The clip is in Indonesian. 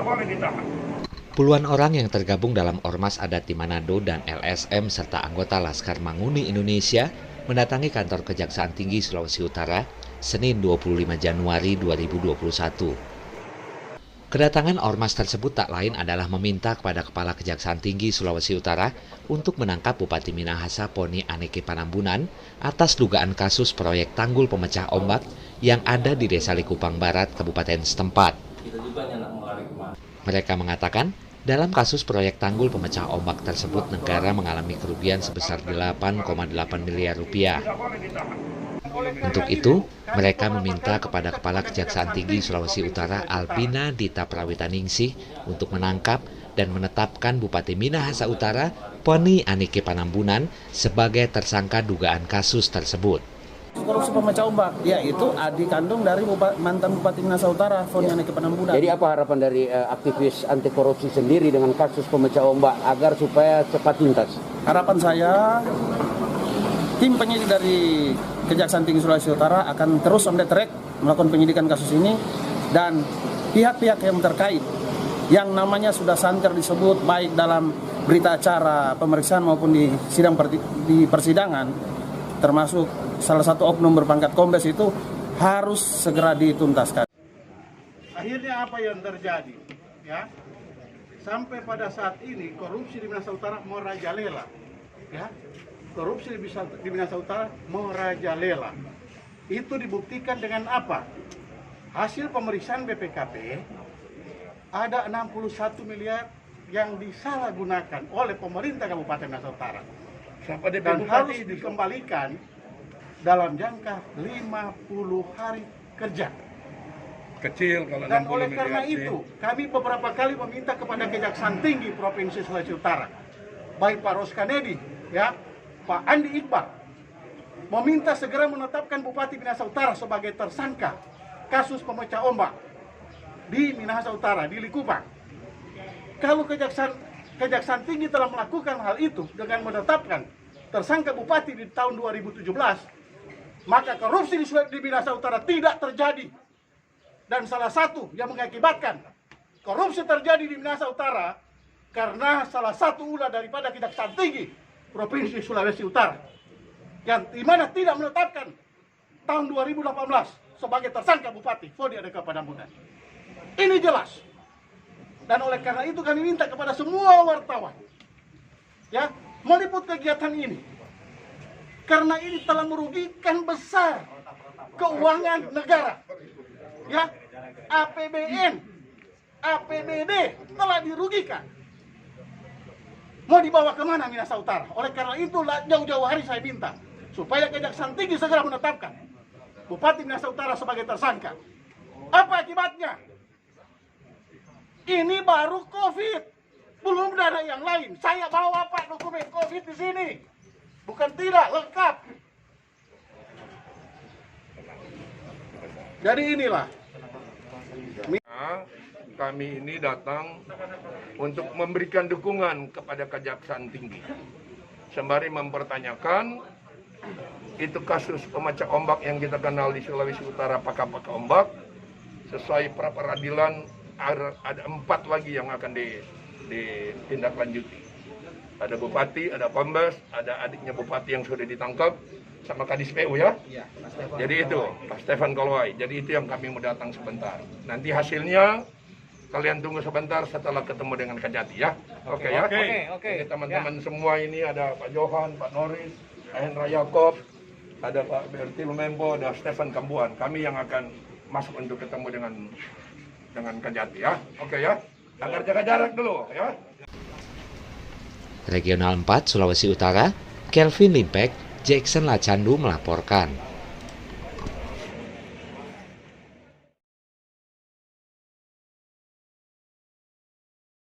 boleh ditahan. Puluhan orang yang tergabung dalam Ormas Adat di Manado dan LSM serta anggota Laskar Manguni Indonesia mendatangi kantor Kejaksaan Tinggi Sulawesi Utara Senin 25 Januari 2021. Kedatangan ormas tersebut tak lain adalah meminta kepada Kepala Kejaksaan Tinggi Sulawesi Utara untuk menangkap Bupati Minahasa Poni Aneke Panambunan atas dugaan kasus proyek tanggul pemecah ombak yang ada di Desa Likupang Barat, Kabupaten setempat. Mereka mengatakan, dalam kasus proyek tanggul pemecah ombak tersebut negara mengalami kerugian sebesar 8,8 miliar rupiah. Untuk itu, mereka meminta kepada Kepala Kejaksaan Tinggi Sulawesi Utara Albina Dita Prawitaningsih untuk menangkap dan menetapkan Bupati Minahasa Utara Poni Aneke Panambunan sebagai tersangka dugaan kasus tersebut. Korupsi pemecah ombak, yaitu adik kandung dari mantan Bupati Minahasa Utara, Poni Aneke Panambunan. Jadi apa harapan dari aktivis anti korupsi sendiri dengan kasus pemecah ombak agar supaya cepat tuntas? Harapan saya, tim penyidik dari Kejaksaan Tinggi Sulawesi Utara akan terus on the track melakukan penyidikan kasus ini, dan pihak-pihak yang terkait yang namanya sudah santer disebut baik dalam berita acara pemeriksaan maupun di persidangan, termasuk salah satu oknum berpangkat kombes itu harus segera dituntaskan. Akhirnya apa yang terjadi? Ya, sampai pada saat ini korupsi di Minahasa Utara merajalela. Ya, korupsi di Minahasa Utara merajalela. Itu dibuktikan dengan apa? Hasil pemeriksaan BPKP ada 61 miliar yang disalahgunakan oleh pemerintah Kabupaten Minahasa Utara. Dan harus dikembalikan dalam jangka 50 hari kerja. Kecil kalau 60 miliar. Dan oleh karena itu, kami beberapa kali meminta kepada Kejaksaan Tinggi Provinsi Sulawesi Utara, baik Pak Roskanedi, ya, Pak Andi Iqbal, meminta segera menetapkan Bupati Minahasa Utara sebagai tersangka kasus pemecah ombak di Minahasa Utara, di Likupang. Kalau Kejaksaan Tinggi telah melakukan hal itu dengan menetapkan tersangka Bupati di tahun 2017, maka korupsi di Minahasa Utara tidak terjadi. Dan salah satu yang mengakibatkan korupsi terjadi di Minahasa Utara karena salah satu ulah daripada Kejaksaan Tinggi Provinsi Sulawesi Utara yang dimana tidak menetapkan tahun 2018 sebagai tersangka Bupati Poni Aneke Panambunan. Ini jelas. Dan oleh karena itu kami minta kepada semua wartawan, ya, meliput kegiatan ini. Karena ini telah merugikan besar keuangan negara. Ya, APBN, APBD telah dirugikan. Mau dibawa kemana Minahasa Utara? Oleh karena itu jauh-jauh hari saya minta supaya Kejaksaan Tinggi segera menetapkan Bupati Minahasa Utara sebagai tersangka. Apa akibatnya? Ini baru COVID, belum ada yang lain. Saya bawa Pak dokumen COVID di sini. Bukan tidak, lengkap. Jadi inilah. Kami ini datang untuk memberikan dukungan kepada Kejaksaan Tinggi. Sembari mempertanyakan, itu kasus pemecah ombak yang kita kenal di Sulawesi Utara, paka-paka ombak, sesuai pra peradilan ada 4 lagi yang akan ditindaklanjuti. Ada bupati, ada kombes, ada adiknya bupati yang sudah ditangkap, sama Kadis PU ya. Jadi itu Pak Stefan Kolwai. Jadi itu yang kami mau datang sebentar. Nanti hasilnya kalian tunggu sebentar setelah ketemu dengan Kejati ya. Oke ya. Oke. Teman-teman semua ini ada Pak Johan, Pak Noris, Hendra Yakob, ada Pak Berti Lumembo, ada Stefan Kambuan. Kami yang akan masuk untuk ketemu dengan Kejati ya. Oke ya. Agar jaga jarak dulu ya. Regional 4 Sulawesi Utara, Kelvin Limpek, Jackson Lacandu melaporkan.